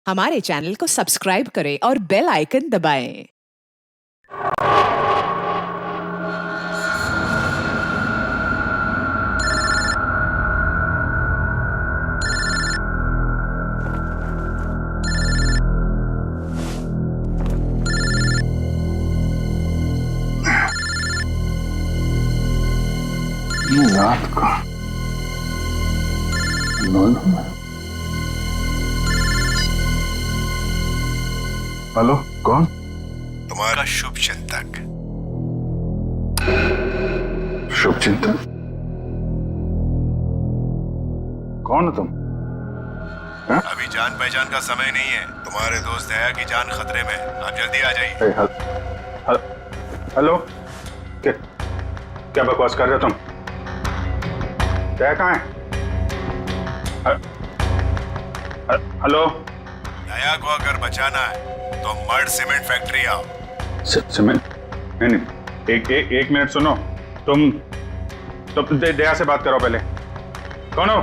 हमारे चैनल को सब्सक्राइब करें और बेल आइकन दबाएं। रात को हेलो, कौन? तुम्हारा शुभ चिंतक। शुभ चिंतक? कौन हो तुम? अभी जान पहचान का समय नहीं है। तुम्हारे दोस्त दया की जान खतरे में। आप जल्दी आ जाइए। हेलो, क्या बकवास कर रहे हो तुम? दया कहाँ है? हेलो, दया को अगर बचाना है तो मर्ड सीमेंट फैक्ट्री आओ। सीमेंट? नहीं, एक मिनट सुनो। तुम दया से बात करो पहले। कौन हो?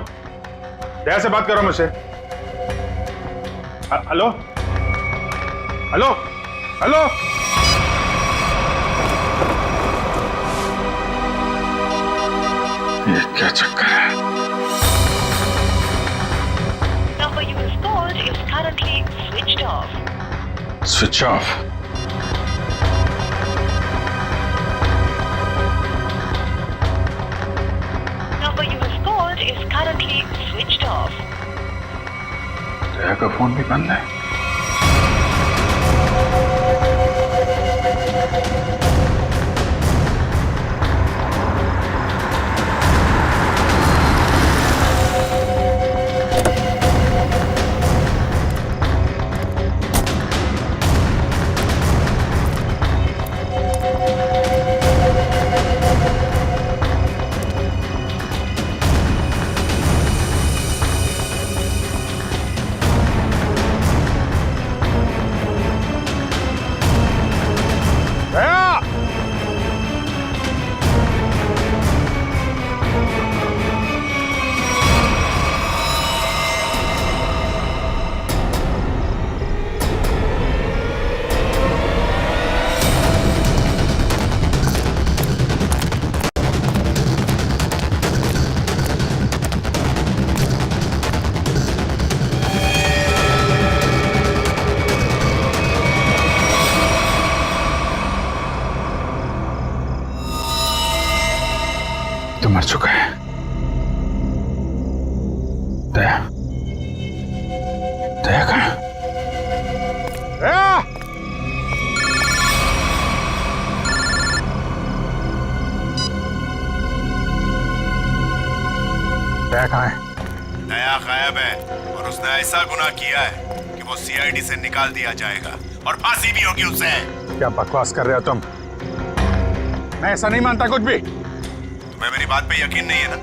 दया से बात करो मुझसे। Hello hello hello. ये क्या चक्कर है? Number you have called is currently switched off. Switch off. Number you have called is currently switched off. दया का फोन भी बंद है। तो मर चुका है। दया, दया कहाँ? दया! दया कहाँ है? दया गायब है और उसने ऐसा गुनाह किया है कि वो सीआईडी से निकाल दिया जाएगा और फांसी भी होगी उसे। क्या बकवास कर रहे हो तुम? मैं ऐसा नहीं मानता कुछ भी। तुम्हें मेरी बात पे यकीन नहीं है ना?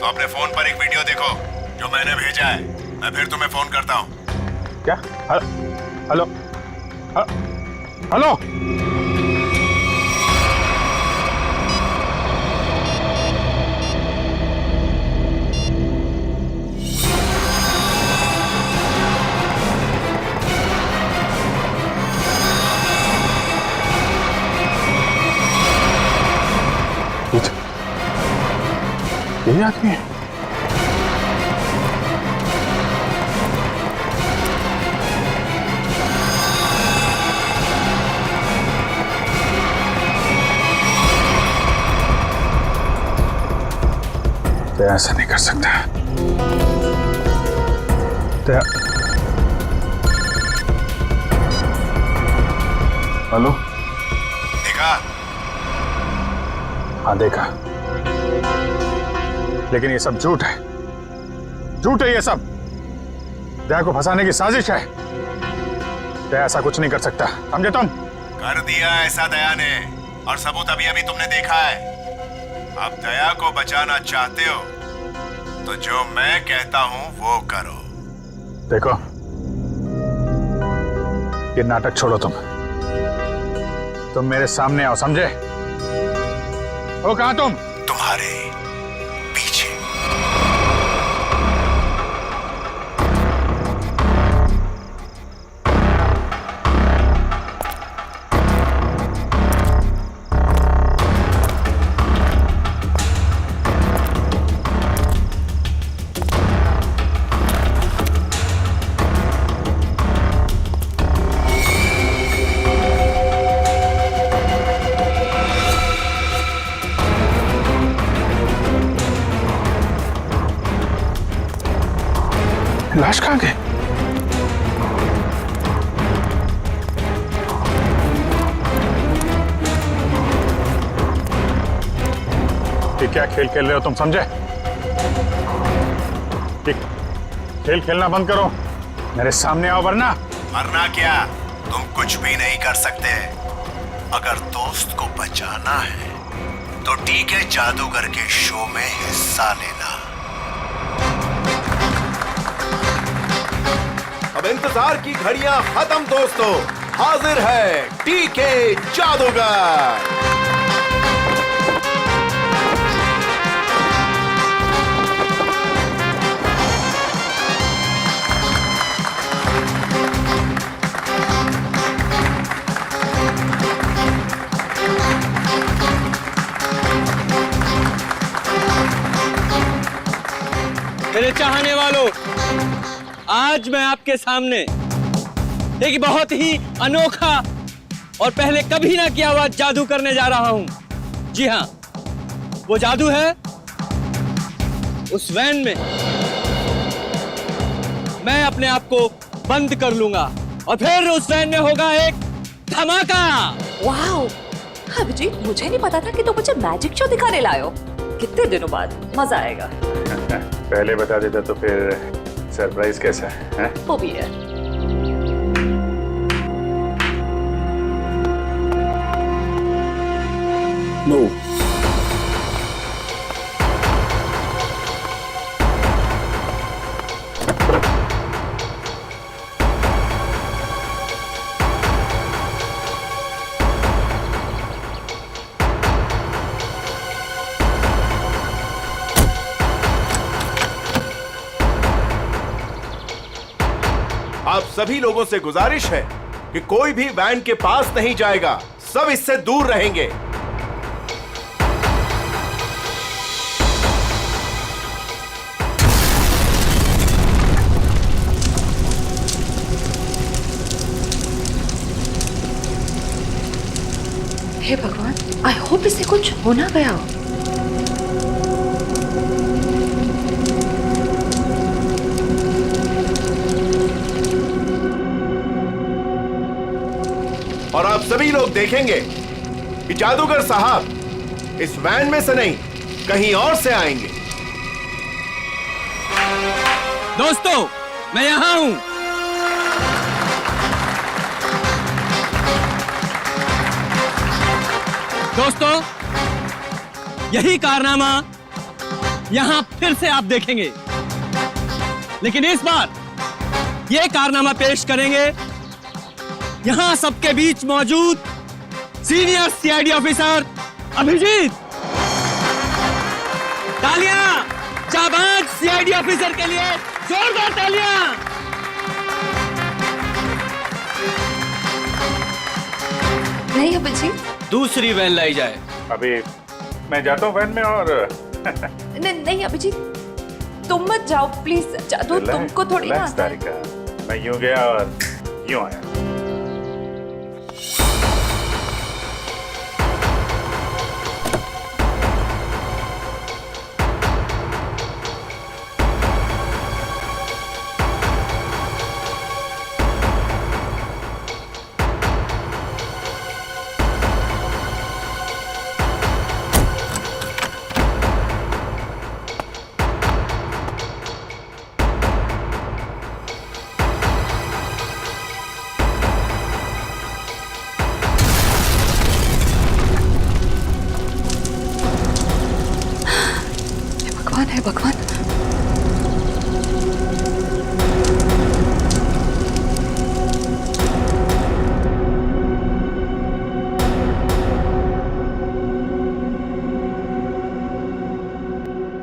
तो अपने फोन पर एक वीडियो देखो जो मैंने भेजा है। मैं फिर तुम्हें फोन करता हूँ। क्या? Hello hello. यही आदमी है? तो ऐसा नहीं कर सकता। हेलो, देखा? हाँ देखा, लेकिन ये सब झूठ है। झूठ है ये सब। दया को फंसाने की साजिश है। दया ऐसा कुछ नहीं कर सकता, समझे तुम? कर दिया ऐसा दया ने, और सबूत अभी अभी तुमने देखा है। अब दया को बचाना चाहते हो तो जो मैं कहता हूं वो करो। देखो, ये नाटक छोड़ो। तुम मेरे सामने आओ, समझे? हो कहां तुम? तुम्हारे पीछे। कि क्या खेल खेल रहे हो तुम, समझे? कि खेल खेलना बंद करो, मेरे सामने आओ, वरना वरना क्या? तुम कुछ भी नहीं कर सकते। अगर दोस्त को बचाना है तो डीके जादूगर के शो में हिस्सा लेना। अब इंतजार की घड़ियां खत्म दोस्तों, हाजिर है डीके जादूगर। मेरे चाहने वालों, आज मैं आपके सामने एक बहुत ही अनोखा और पहले कभी ना किया हुआ जादू करने जा रहा हूं। जी हां, वो जादू है उस वैन में मैं अपने आप को बंद कर लूंगा और फिर उस वैन में होगा एक धमाका। वाओ, अभिजीत, मुझे नहीं पता था कि तुम मुझे मैजिक शो दिखाने लाए हो। कितने दिनों बाद, मजा आएगा। पहले बता देता तो फिर सरप्राइज कैसा है? वो भी है। आप सभी लोगों से गुजारिश है कि कोई भी वैन के पास नहीं जाएगा, सब इससे दूर रहेंगे। हे भगवान, आई होप इसे कुछ हो ना गया हो। और आप सभी लोग देखेंगे कि जादूगर साहब इस वैन में से नहीं, कहीं और से आएंगे। दोस्तों, मैं यहां हूं। दोस्तों, यही कारनामा यहां फिर से आप देखेंगे, लेकिन इस बार यह कारनामा पेश करेंगे यहां सबके बीच मौजूद सीनियर सीआईडी ऑफिसर अभिजीत। तालियां जाबाज सीआईडी ऑफिसर के लिए, जोरदार तालियां। नहीं अभिजीत, दूसरी वैन लाई जाए। अभी मैं जाता हूँ वैन में और नहीं अभिजीत, तुम मत जाओ प्लीज। जादू तुमको थोड़ी ना आता है। तारिका, मैं यूं गया और यूं आया। है भगवान।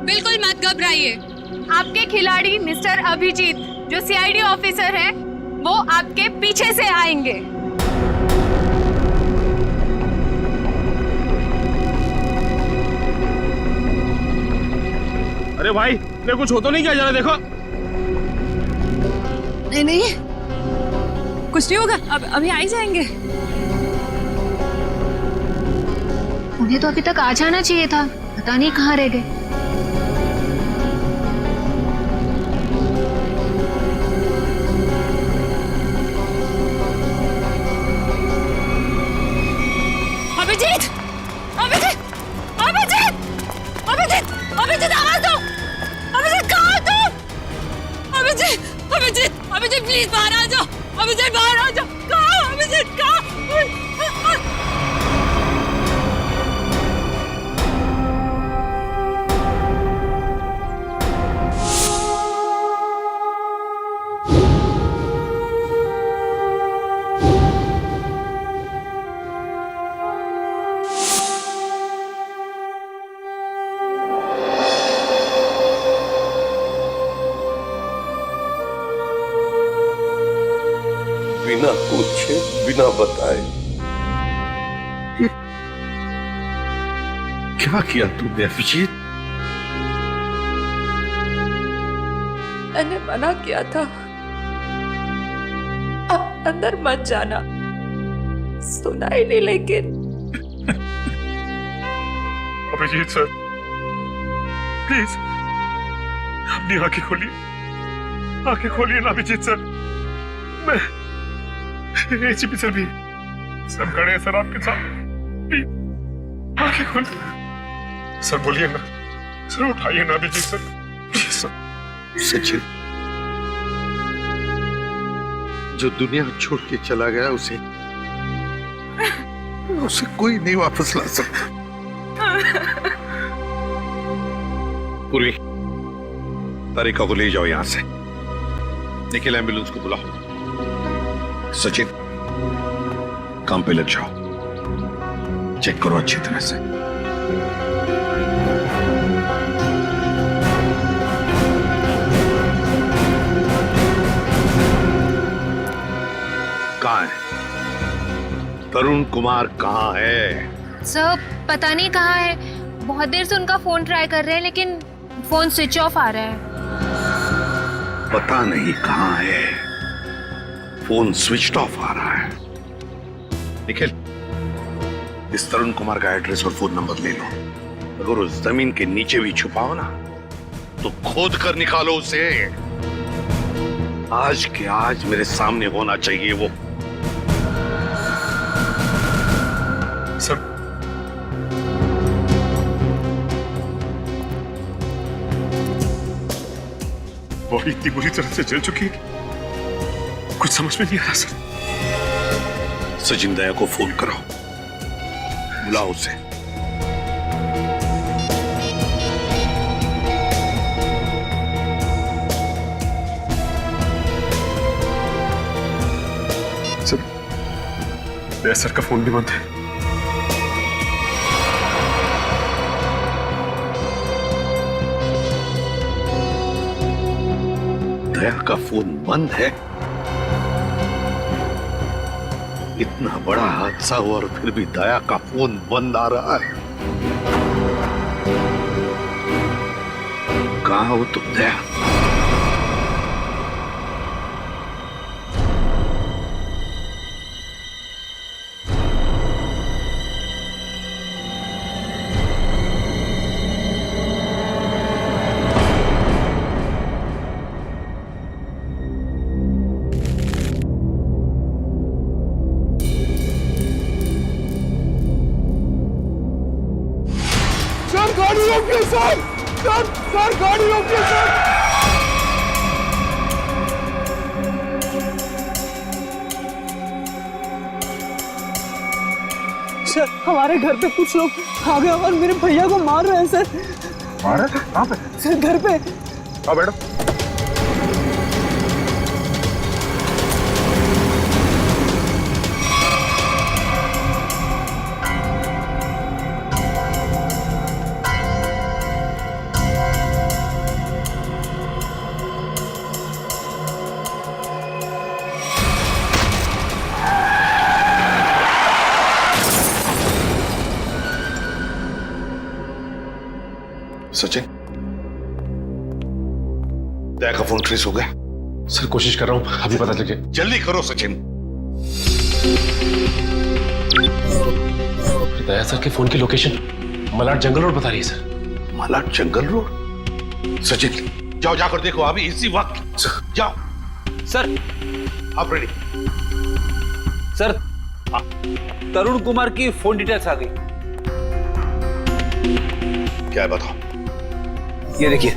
बिल्कुल मत घबराइए। आपके खिलाड़ी मिस्टर अभिजीत जो सीआईडी ऑफिसर हैं, वो आपके पीछे से आएंगे। अरे भाई, ये कुछ हो तो नहीं क्या? जरा देखो। नहीं नहीं, कुछ नहीं होगा, अब अभी आ ही जाएंगे। उन्हें तो अभी तक आ जाना चाहिए था, पता नहीं कहाँ रह गए। अभिजीत! अभिजीत! अभिजीत! अभिजीत बाहर आ जाओ, अभिजीत बाहर आ जाओ। कहाँ अभिजीत, कहाँ? बिना पूछे बिना बताए क्या किया तुमने अभिजीत? मैंने मना किया था, अब अंदर मत जाना। सुना ही नहीं, लेकिन अभिजीत सर, प्लीज अपनी आंखें खोलिए, आंखें खोलिए ना अभिजीत सर। मैं एसीपी सर भी सब खड़े हैं सर आपके साथ, प्लीज आंखें खोलिए सर। बोलिए ना सर, उठाइए ना Abhijit sir, please sir. Sachin जो दुनिया छोड़ के चला गया उसे कोई नहीं वापस ला सकता। पूर्वी, तारिका को ले जाओ यहां से, निखिल एम्बुलेंस को बुलाओ। सचिन काम पे लग जाओ, चेक करो अच्छी तरह से। कहाँ है तरुण कुमार? कहाँ है सर? पता नहीं कहाँ है, बहुत देर से उनका फोन ट्राई कर रहे हैं लेकिन फोन स्विच ऑफ आ रहा है। पता नहीं कहाँ है, फोन स्विच ऑफ आ रहा है। निखिल, इस तरुण कुमार का एड्रेस और फोन नंबर ले लो। अगर उस जमीन के नीचे भी छुपाओ ना तो खोद कर निकालो उसे। आज के आज मेरे सामने होना चाहिए वो। सर बॉडी इतनी बुरी तरह से जल चुकी है, कुछ समझ में नहीं आ रहा सर। सचिन दया को फोन कराओ, बुलाओ उसे। सर, दया सर का फोन भी बंद है। दया का फोन बंद है? इतना बड़ा हादसा हुआ और फिर भी दया का फोन बंद आ रहा है। कहाँ हो तुम दया? गाड़ी रोकिए सर, सर गाड़ी रोकिए सर। सर हमारे घर पे कुछ लोग आ गए और मेरे भैया को मार रहे हैं सर। मार रहे? कहाँ पे? सर घर पे। आओ मैडम। सचिन, दया का फोन ट्रेस हो गया? सर कोशिश कर रहा हूँ, अभी पता चल जाए। जल्दी करो सचिन। दया सर के फोन की लोकेशन मलाड जंगल रोड बता रही है सर। मलाड जंगल रोड? सचिन जाओ, जाकर देखो अभी इसी वक्त। जाओ। सर आप रेडी? सर तरुण कुमार की फोन डिटेल्स आ गई। क्या है बताओ? ये देखिए,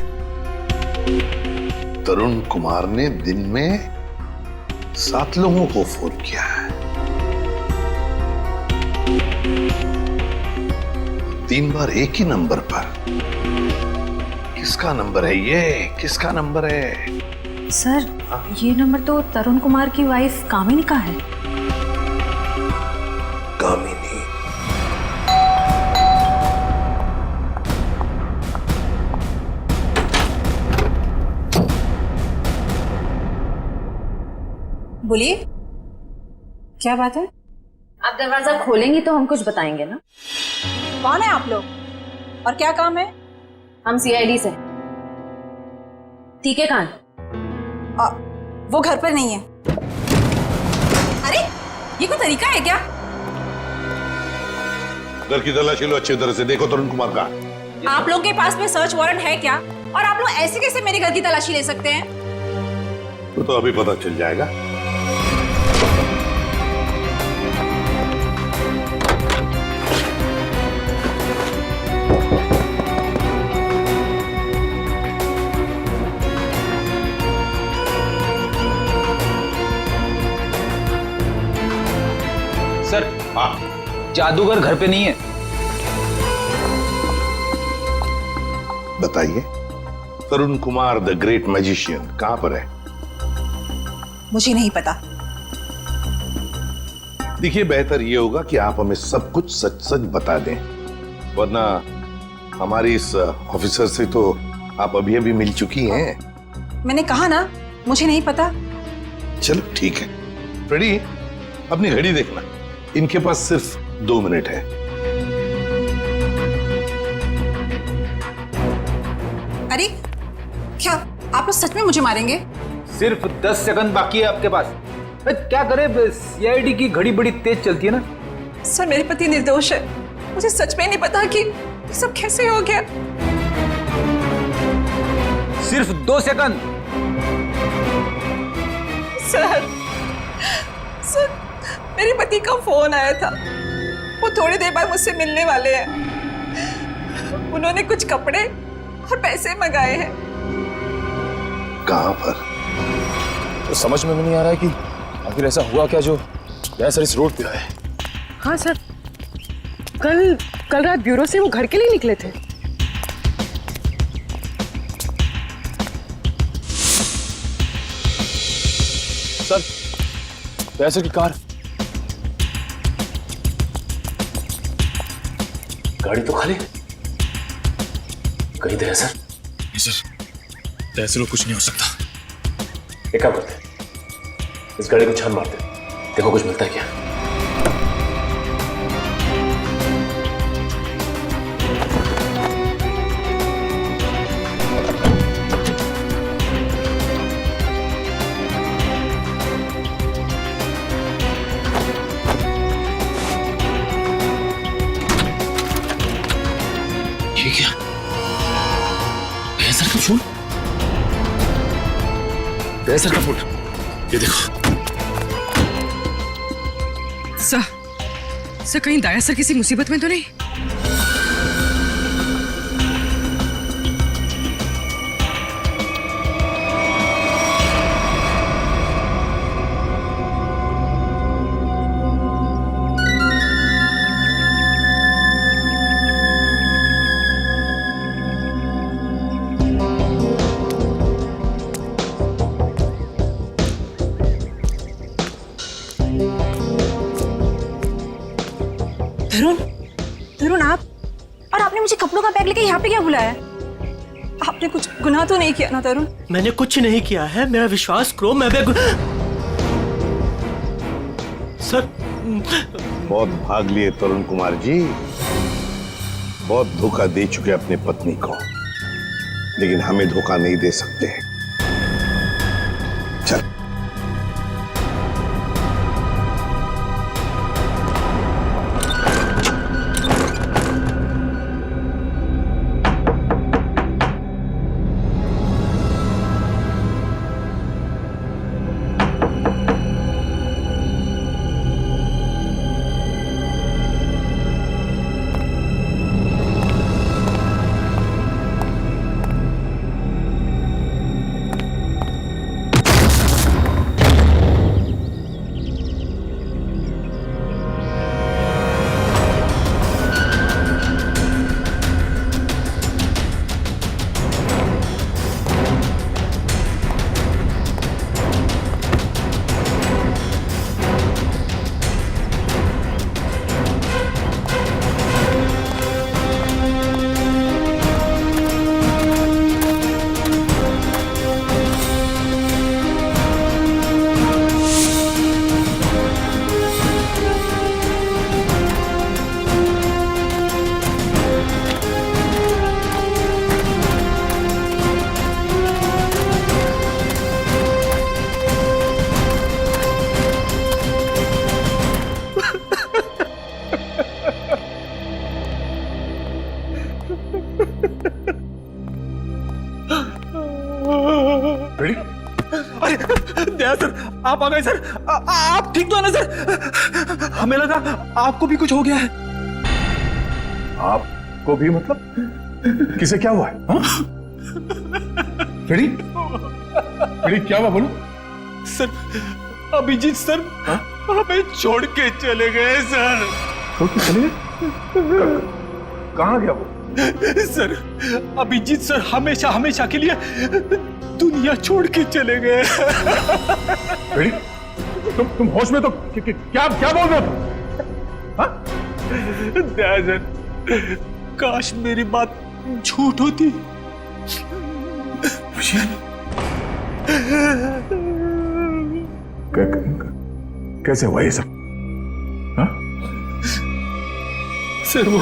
तरुण कुमार ने दिन में 7 लोगों को फोन किया है, 3 बार एक ही नंबर पर। किसका नंबर है ये? किसका नंबर है? सर, ये नंबर तो तरुण कुमार की वाइफ कामिनी का है। कामिनी? बोलिए, क्या बात है? आप दरवाजा खोलेंगी तो हम कुछ बताएंगे ना। कौन है आप लोग और क्या काम है? हम सीआईडी से। ठीक है कान? वो घर पर नहीं है। अरे ये कोई तरीका है क्या? घर की तलाशी लो अच्छी तरह से, देखो तरुण कुमार का। आप लोगों के पास में सर्च वारंट है क्या? और आप लोग ऐसे कैसे मेरे घर की तलाशी ले सकते हैं? तो अभी पता चल जाएगा। सर, जादूगर घर पे नहीं है। बताइए, तरुण कुमार द ग्रेट मैजिशियन कहां पर है? मुझे नहीं पता। देखिए, बेहतर ये होगा कि आप हमें सब कुछ सच सच बता दें, वरना हमारी इस ऑफिसर से तो आप अभी अभी मिल चुकी हैं। मैंने कहा ना, मुझे नहीं पता। चलो ठीक है। फ्रेडी, अपनी घड़ी देखना, इनके पास सिर्फ 2 मिनट है। अरे क्या आप लोग सच में मुझे मारेंगे? सिर्फ 10 सेकंड बाकी है आपके पास। क्या करे, सीआईडी की घड़ी बड़ी तेज चलती है ना। सर, मेरे पति निर्दोष है। मुझे सच में नहीं पता कि ये सब कैसे हो गया। सिर्फ 2 सेकंड। सर, मेरे पति का फोन आया था। वो थोड़ी देर बाद मुझसे मिलने वाले हैं। उन्होंने कुछ कपड़े और पैसे मंगाए हैं। कहां पर? तो समझ में भी नहीं आ रहा है कि आखिर ऐसा हुआ क्या जो सर इस रोड पे आए। हाँ सर, कल रात ब्यूरो से वो घर के लिए निकले थे। सर, सर की कार, गाड़ी तो खाली, कहीं दया सर? नहीं सर, दया लोग कुछ नहीं हो सकता। एक काम करते, इस गाड़ी को छान मारते, देखो कुछ मिलता है क्या। ये क्या? दया सर का फोन, दया सर का फोन, ये देखो। सर कहीं दया सर किसी मुसीबत में तो नहीं? तरुण, आप और आपने मुझे कपड़ों का बैग लेके यहाँ पे क्या बुलाया? आपने कुछ गुनाह तो नहीं किया ना तरुण? मैंने कुछ नहीं किया है, मेरा विश्वास करो। मैं सर, बहुत भाग लिए तरुण कुमार जी, बहुत धोखा दे चुके अपनी पत्नी को, लेकिन हमें धोखा नहीं दे सकते। चल। आप आ गए सर। आप ठीक तो है ना सर? हमें लगा आपको भी कुछ हो गया है। आपको भी मतलब? किसे क्या हुआ है? फ्रेडी, फ्रेडी क्या हुआ बोलो? सर अभिजीत सर हमें छोड़ के चले गए सर। छोड़ के चले गए? कहाँ गया वो? सर अभिजीत सर हमेशा हमेशा के लिए दुनिया छोड़ के चले गए। फ्रेडी, तुम होश में तो क्या क्या बोल रहे हो तुम? सर काश मेरी बात झूठ होती। कैसे हुआ ये सब? हाँ? सर वो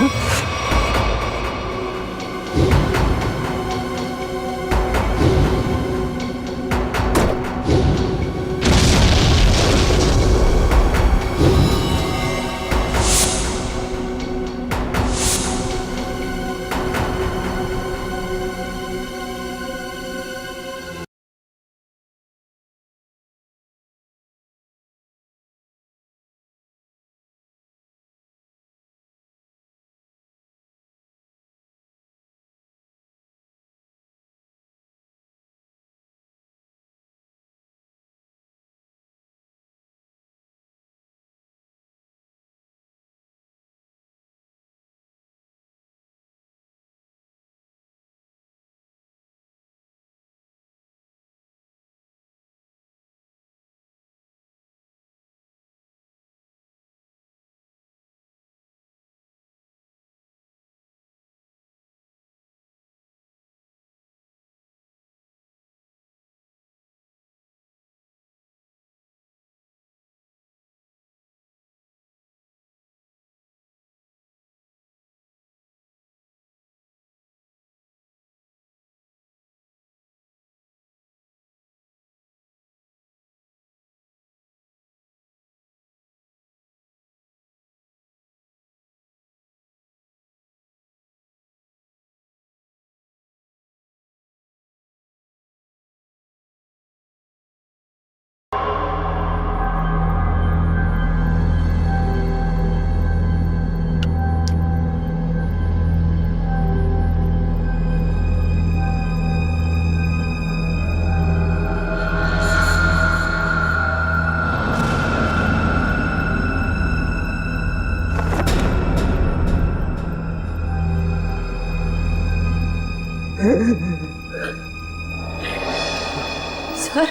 सर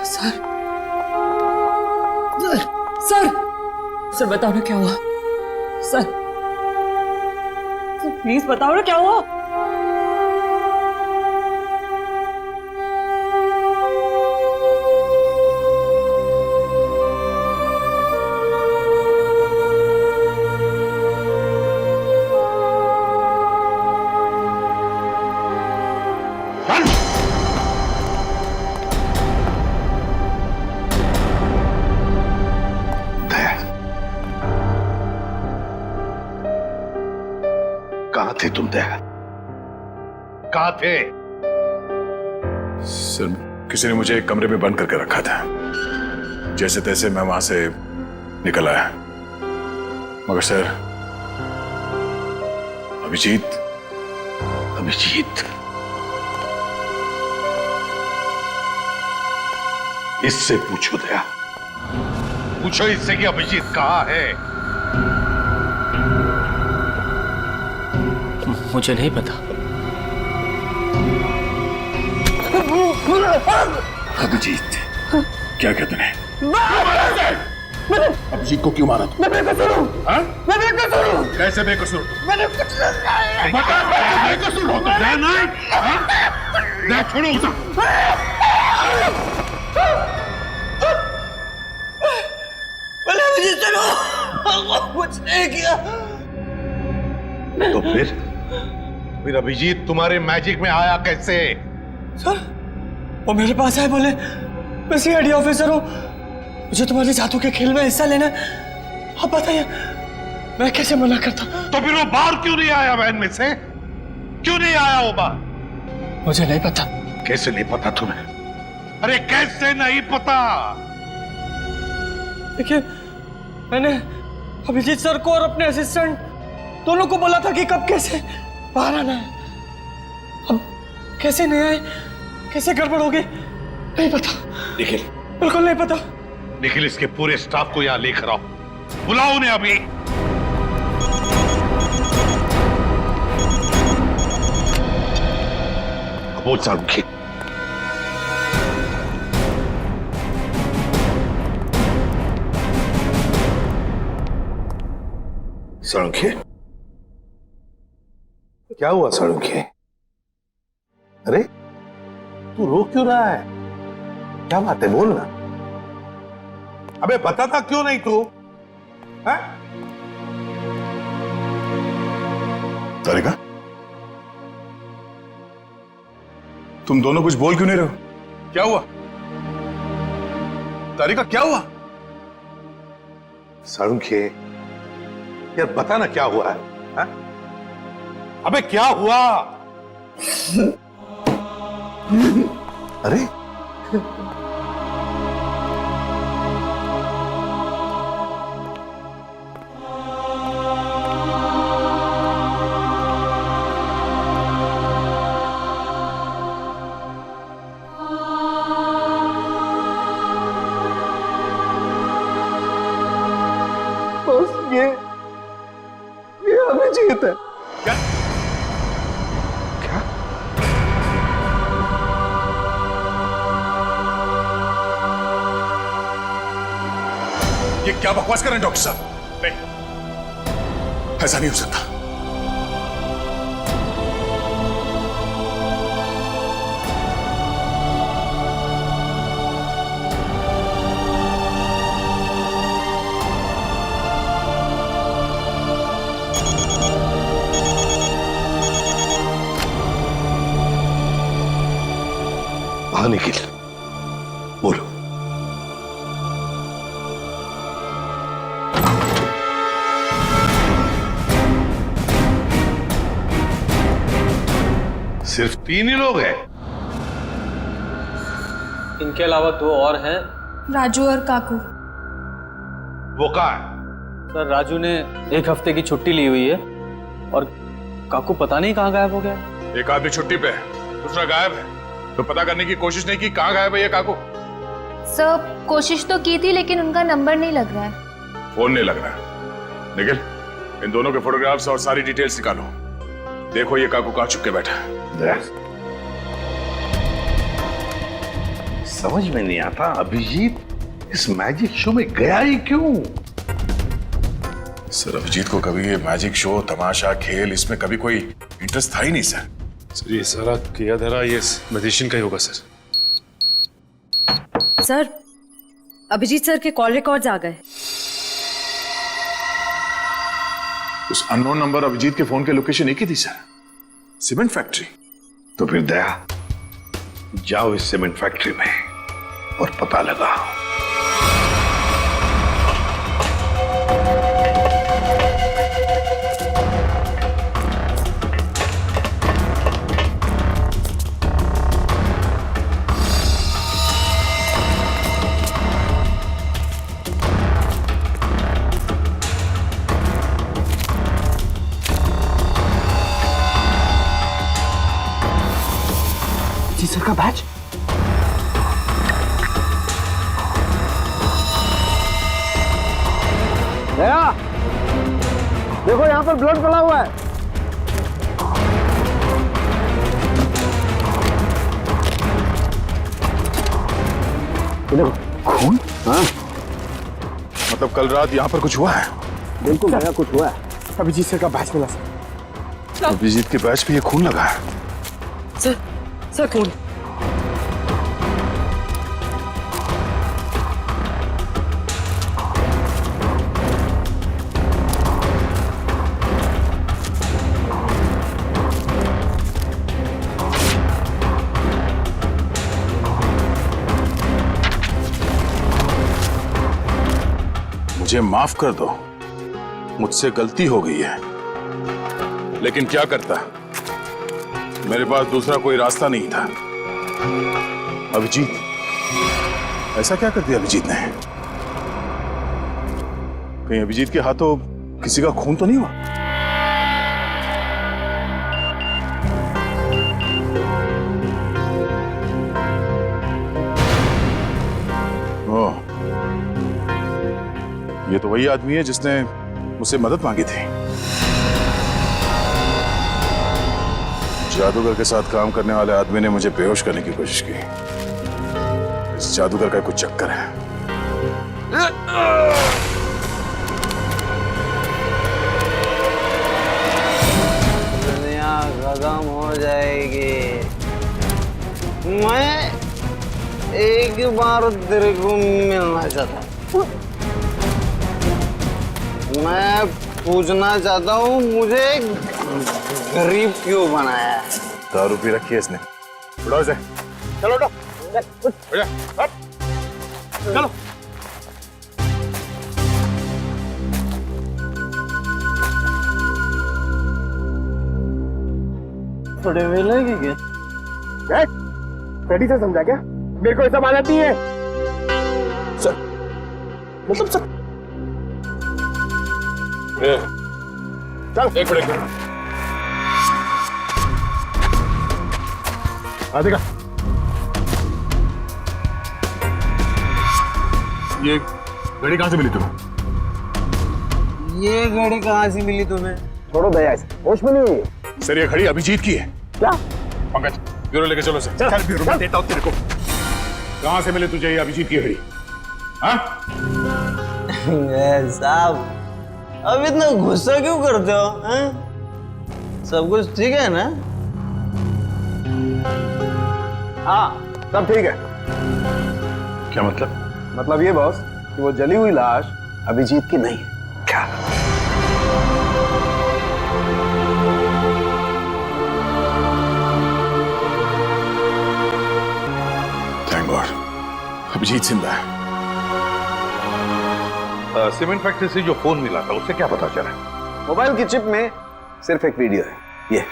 सर सर सर बताओ ना क्या हुआ? सर प्लीज बताओ ना क्या हुआ? कहाँ थे तुम दया? कहाँ थे? सर किसी ने मुझे एक कमरे में बंद करके रखा था। जैसे तैसे मैं वहां से निकल आया, मगर सर अभिजीत इससे पूछो दया, पूछो इससे कि अभिजीत कहाँ है? मुझे नहीं पता। अभिजीत क्या कहते हैं? अभिजीत को क्यों मारा तुम? मैं बेकसूर हूँ। मैं बेकसूर हूँ। कैसे बेकसूर? मैंने कुछ बेकसूर हो तो दया नहीं? दया छोड़ो उसे। मैंने अभिजीत चलो कुछ नहीं किया। तो फिर अभिजीत तुम्हारे मैजिक में आया कैसे? सर वो मेरे पास आए, बोले मैं सीआईडी ऑफिसर हूँ, मुझे तुम्हारे जादू के खेल में हिस्सा लेना है। आप बताइए मैं कैसे मना करता? तो फिर वो बाहर क्यों नहीं आया वैन में से? क्यों नहीं आया वो बाहर? मुझे नहीं पता। कैसे नहीं पता तुम्हें? अरे कैसे नहीं पता? देखिए, मैंने अभिजीत सर को और अपने असिस्टेंट दोनों को बोला था कि कब कैसे बाहर आना है। अब कैसे नहीं आए, कैसे गड़बड़ हो गई, नहीं पता। निखिल, बिल्कुल नहीं पता। निखिल, इसके पूरे स्टाफ को यहां लेकर आओ, बुलाओ उन्हें अभी। बोल सारुखी। सारुखी, क्या हुआ सारुखी? अरे तू रो क्यों रहा है? क्या बात है, बोल ना। अबे बताता क्यों नहीं तू? तारिका, तुम दोनों कुछ बोल क्यों नहीं रहे हो? क्या हुआ? तारिका, क्या हुआ? सारुखी, यार बता ना क्या हुआ है? हा? अबे क्या हुआ? अरे ये अभिजीत है। क्या? क्या? ये क्या बकवास कर रहे हैं डॉक्टर साहब? नहीं, ऐसा नहीं हो सकता। हाँ निखिल, बोलो। सिर्फ 3 ही लोग हैं? इनके अलावा 2 और हैं। राजू और काकू। वो कहाँ है? सर, राजू ने 1 हफ्ते की छुट्टी ली हुई है और काकू पता नहीं कहाँ गायब हो गया। एक आदमी छुट्टी पे है, दूसरा गायब है, तो पता करने की कोशिश नहीं की कहाँ गायब है ये काकू? सर, कोशिश तो की थी लेकिन उनका नंबर नहीं लग रहा है। फोन नहीं लग रहा। निखिल, इन दोनों के फोटोग्राफ्स और सारी डिटेल्स निकालो। देखो ये काकू कहाँ छुप के बैठा है। समझ में नहीं आता अभिजीत इस मैजिक शो में गया ही क्यों? सर, अभिजीत को कभी ये मैजिक शो, तमाशा, खेल, इसमें कभी कोई इंटरेस्ट था ही नहीं सर। सर, ये सारा किया धरा ये मैजिशियन का ही होगा सर। सर, अभिजीत सर के कॉल रिकॉर्ड्स आ गए। उस अननोन नंबर अभिजीत के फोन के लोकेशन एक ही थी सर, सीमेंट फैक्ट्री। तो फिर दया, जाओ इस सीमेंट फैक्ट्री में और पता लगाओ। सर का बैच। दया, देखो यहाँ पर ब्लड पड़ा हुआ है। देखो खून। हाँ, मतलब कल रात यहाँ पर कुछ हुआ है? बिल्कुल दया, कुछ हुआ है। अभिजीत सर का बैच मिला सर। अभिजीत के बैच पे ये खून लगा है। सर खून। मुझे माफ कर दो, मुझसे गलती हो गई है, लेकिन क्या करता, मेरे पास दूसरा कोई रास्ता नहीं था। अभिजीत, ऐसा क्या कर दिया अभिजीत ने? कहीं अभिजीत के हाथों किसी का खून तो नहीं हुआ? ओह, ये तो वही आदमी है जिसने मुझसे मदद मांगी थी। जादूगर के साथ काम करने वाले आदमी ने मुझे बेहोश करने की कोशिश की। इस जादूगर का कुछ चक्कर है। दुनिया खत्म हो जाएगी। मैं एक बार तेरे को मिलना चाहता हूँ। मैं पूछना चाहता हूँ, मुझे गरीब क्यों बनाया? दारू पी रखी है इसने। उठाओ इसे। चलो उठो। चलो। थोड़े मिलेगी क्या? पेटी से समझा क्या? मेरे को ऐसा मालूम नहीं है। सर, मतलब सर। चल एक मिनट। आदिका, ये घड़ी कहां से मिली तुम्हें? ये घड़ी कहाँ से मिली तुम्हें? छोड़ो दया से, होश में नहीं है। सर ये घड़ी अभिजीत की है। क्या? पंकज, ब्यूरो लेके चलो सर। चल ब्यूरो में देता हूं तेरे को। कहां से मिले तुझे ये अभिजीत की घड़ी? हाँ? साहब, अब इतना गुस्सा क्यों करते हो? हैं? सब कुछ ठीक है ना? हाँ, सब ठीक है। क्या मतलब? मतलब ये बॉस कि वो जली हुई लाश अभिजीत की नहीं है। क्या? थैंक गॉड, अभिजीत जिंदा है। सीमेंट फैक्ट्री से जो फोन मिला था उससे क्या पता चला? मोबाइल की चिप में सिर्फ एक वीडियो है, ये।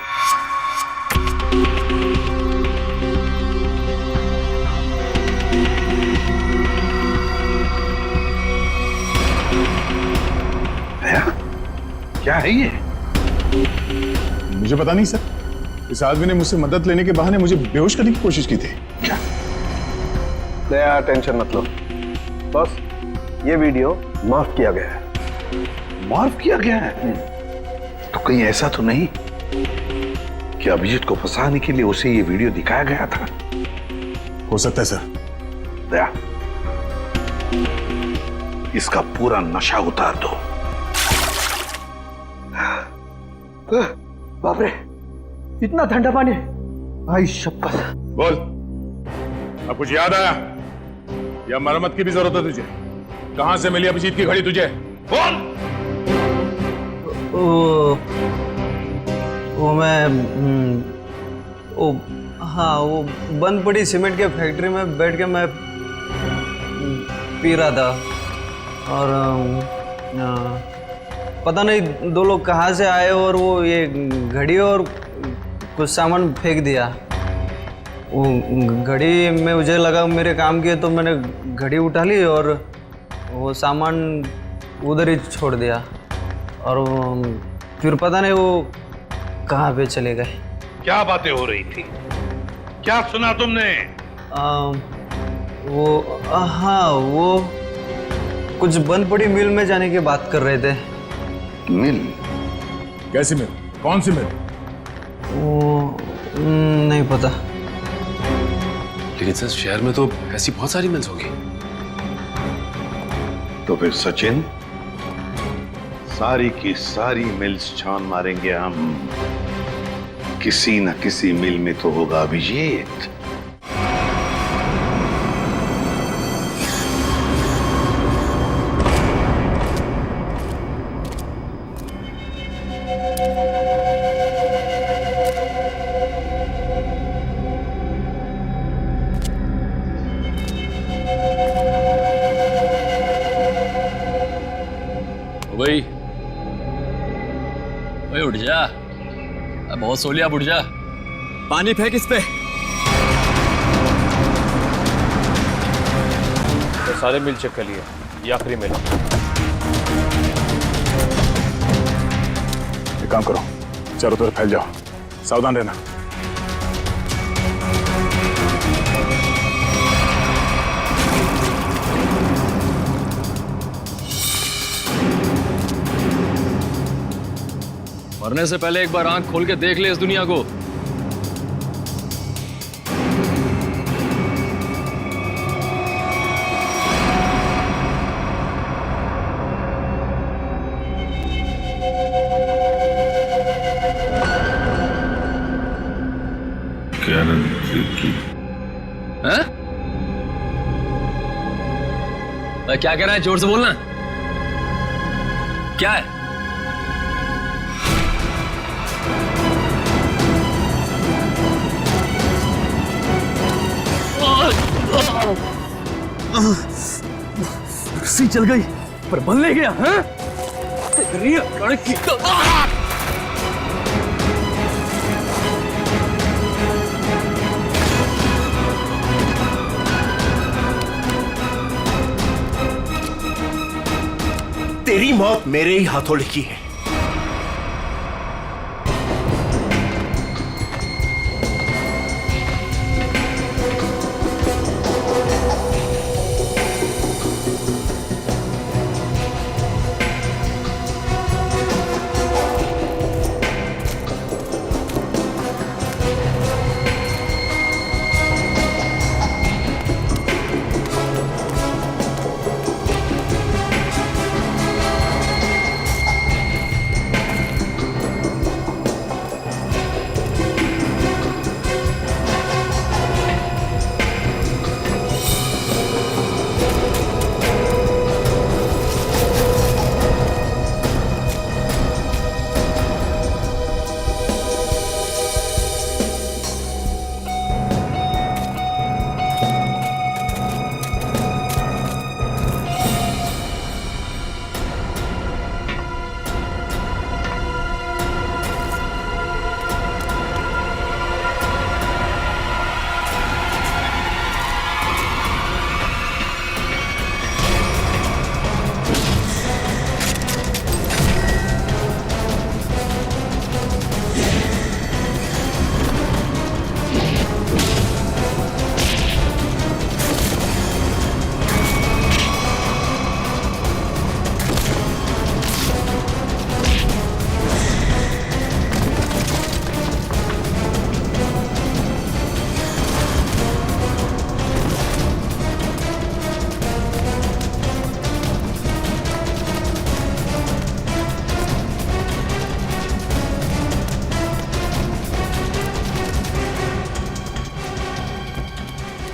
क्या है ये? मुझे पता नहीं सर, इस आदमी ने मुझसे मदद लेने के बहाने मुझे बेहोश करने की कोशिश की थी। क्या? दया, टेंशन मत लो बॉस, ये वीडियो माफ किया गया है। माफ किया गया है? तो कहीं ऐसा तो नहीं कि अभिजीत को फंसाने के लिए उसे ये वीडियो दिखाया गया था? हो सकता है सर। दया, इसका पूरा नशा उतार दो। बाप रे, इतना ठंडा पानी! भाई शपथ। बोल, अब कुछ याद आया या मरम्मत की भी जरूरत है तुझे? कहां से मिली अभिजीत की घड़ी तुझे? बोल। वो मैं हाँ, वो बंद पड़ी सीमेंट के फैक्ट्री में बैठ के मैं पी रहा था और पता नहीं दो लोग कहाँ से आए और वो ये घड़ी और कुछ सामान फेंक दिया। वो घड़ी में मुझे लगा मेरे काम की है तो मैंने घड़ी उठा ली और वो सामान उधर ही छोड़ दिया और फिर पता नहीं वो कहाँ पे चले गए। क्या बातें हो रही थी? क्या सुना तुमने? हाँ, वो कुछ बंद पड़ी मिल में जाने की बात कर रहे थे। मिल? कैसी मिल? कौन सी मिल? वो नहीं पता। लेकिन सर शहर में तो ऐसी बहुत सारी मिल्स होगी। तो फिर सचिन, सारी की सारी मिल्स छान मारेंगे हम। किसी न किसी मिल में तो होगा अभिजीत। भाई भाई उठ जा, बहुत सो लिया, उठ जा। पानी फेंक इस पे। सारे मिल चेक कर लिए, ये आखिरी मिल। एक काम करो, चारों तरफ फैल जाओ, सावधान रहना। मरने से पहले एक बार आंख खोल के देख ले इस दुनिया को। हैं? क्या कह रहा है? जोर से बोलना। क्या है? रस्सी चल गई पर बल ले गया। हैं? तेरी लड़की तेरी मौत मेरे ही हाथों लिखी है।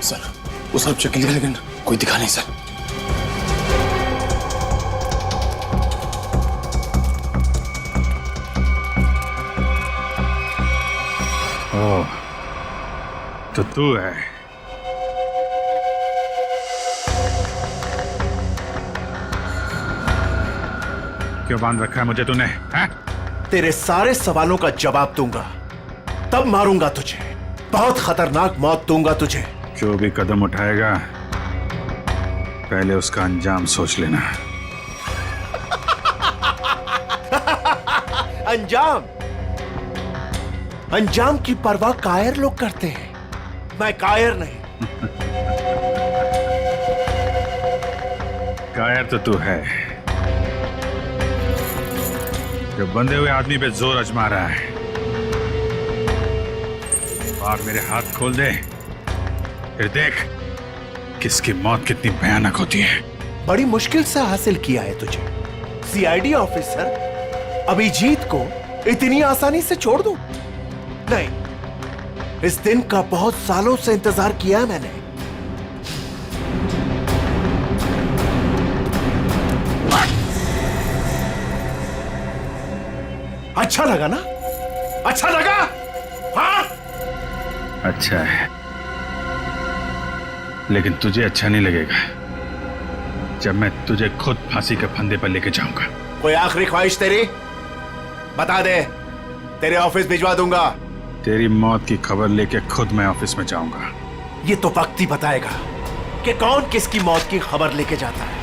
सर वो सब चेक लिया लेकिन कोई दिखा नहीं सर। ओह, तो तू है। क्यों बांध रखा है मुझे तूने? है? तेरे सारे सवालों का जवाब दूंगा, तब मारूंगा तुझे। बहुत खतरनाक मौत दूंगा तुझे। जो भी कदम उठाएगा पहले उसका अंजाम सोच लेना। अंजाम? अंजाम की परवाह कायर लोग करते हैं, मैं कायर नहीं। कायर तो तू है, जो बंधे हुए आदमी पे जोर आजमा रहा है। बार मेरे हाथ खोल दे, फिर देख किसकी मौत कितनी भयानक होती है। बड़ी मुश्किल से हासिल किया है तुझे। सीआईडी ऑफिसर अभिजीत को इतनी आसानी से छोड़ दूं? नहीं, इस दिन का बहुत सालों से इंतजार किया है मैंने। अच्छा लगा ना? अच्छा लगा? हाँ? अच्छा है, लेकिन तुझे अच्छा नहीं लगेगा जब मैं तुझे खुद फांसी के फंदे पर लेके जाऊंगा। कोई आखिरी ख्वाहिश तेरी? बता दे, तेरे ऑफिस भिजवा दूंगा। तेरी मौत की खबर लेके खुद मैं ऑफिस में जाऊंगा। ये तो वक्त ही बताएगा कि कौन किसकी मौत की खबर लेके जाता है।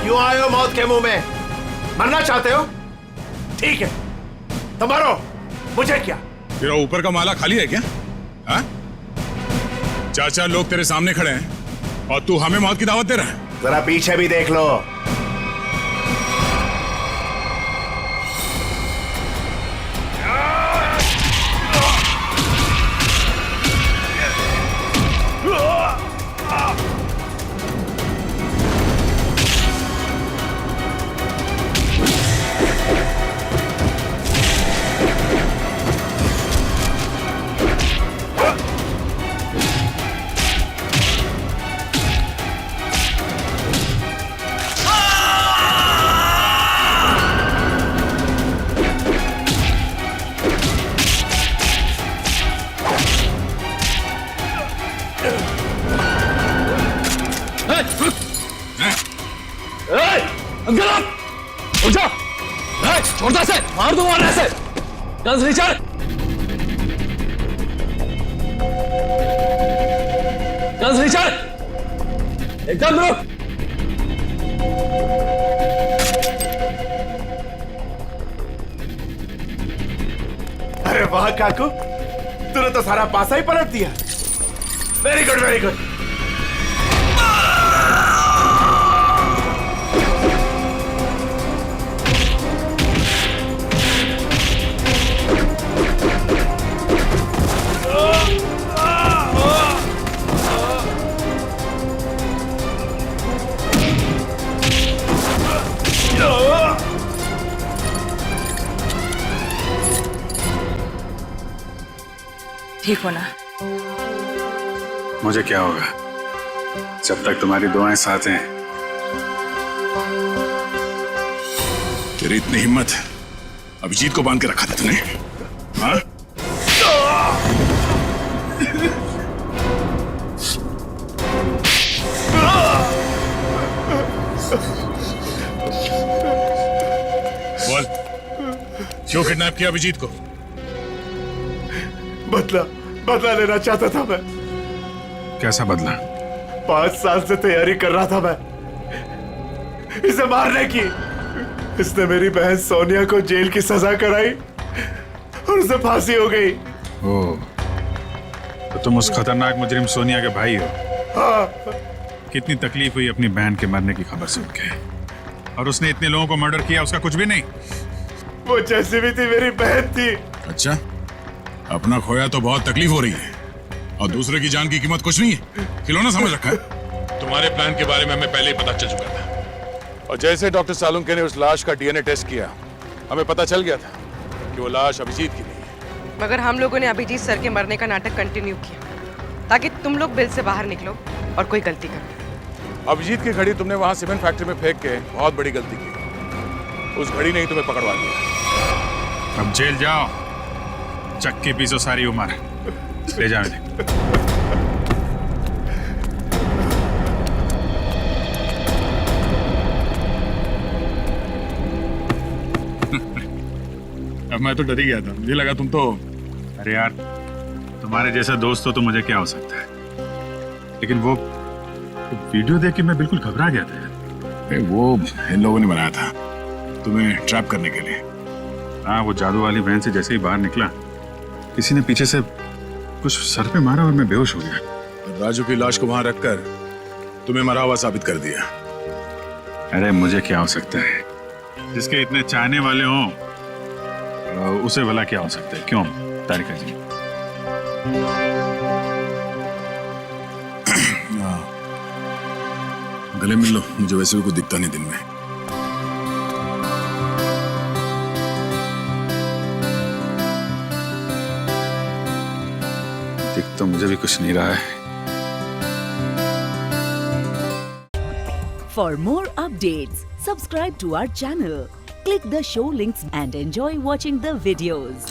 क्यों आए हो मौत के मुंह में? मरना चाहते हो? ठीक है तो मरो, मुझे क्या। तेरा ऊपर का माला खाली है क्या? हाँ? चार लोग तेरे सामने खड़े हैं और तू हमें मौत की दावत दे रहा है। जरा पीछे भी देख लो। छोड़ता से मार दूंगा ऐसे। गन्स रिचर्ड, गन्स रिचर्ड, एकदम रुक। अरे वाह काकू, तूने तो सारा पासा ही पलट दिया। Very good very good. ठीक हो ना? मुझे क्या होगा जब तक तुम्हारी दुआएं साथ हैं। तेरी इतनी हिम्मत अभिजीत को बांध के रखा था तूने? हाँ? बोल, क्यों किडनैप किया अभिजीत को? बदला लेना चाहता था मैं। कैसा बदला? 5 साल से तैयारी कर रहा था मैं इसे मारने की। इसने मेरी बहन सोनिया को जेल की सजा कराई और उसे फांसी हो गई। ओह, तो तुम उस खतरनाक मुजरिम सोनिया के भाई हो? हाँ। कितनी तकलीफ हुई अपनी बहन के मरने की खबर सुन के। और उसने इतने लोगों को मर्डर किया, उसका कुछ भी नहीं? वो जैसी भी थी मेरी बहन थी। अच्छा, अपना खोया तो बहुत तकलीफ हो रही है और दूसरे की जान की कीमत कुछ नहीं है। खिलौना समझ रखा है। तुम्हारे प्लान के बारे में हमें पहले ही पता चल चुका था और जैसे डॉक्टर सालुंके ने उस लाश का डीएनए टेस्ट किया, हमें पता चल गया था कि वो लाश अभिजीत की नहीं है। मगर हम लोगों ने अभिजीत सर के मरने का नाटक कंटिन्यू किया ताकि तुम लोग बिल से बाहर निकलो और कोई गलती करो। अभिजीत की घड़ी तुमने वहां सीमेंट फैक्ट्री में फेंक के बहुत बड़ी गलती की। उस घड़ी ने ही तुम्हें पकड़वा दिया। अब जेल जाओ, चक्की पीसो सारी उम्र। ले जाओ इन्हें। अब मैं तो डर ही गया था, मुझे लगा तुम तो। अरे यार, तुम्हारे जैसा दोस्त हो तो मुझे क्या हो सकता है, लेकिन वो वीडियो देख के मैं बिल्कुल घबरा गया था यार। वो इन लोगों ने बनाया था तुम्हें ट्रैप करने के लिए। हाँ, वो जादू वाली वैन से जैसे ही बाहर निकला, किसी ने पीछे से कुछ सर पे मारा और मैं बेहोश हो गया। राजू की लाश को वहां रखकर तुम्हें मरा हुआ साबित कर दिया। अरे मुझे क्या हो सकता है, जिसके इतने चाहने वाले हों उसे भला क्या हो सकता है? क्यों तारिका जी? गले मिल लो, मुझे वैसे भी कुछ दिखता नहीं दिन में। दिख तो मुझे भी कुछ नहीं रहा है। For more updates, subscribe to our channel, click the show links and enjoy watching the videos.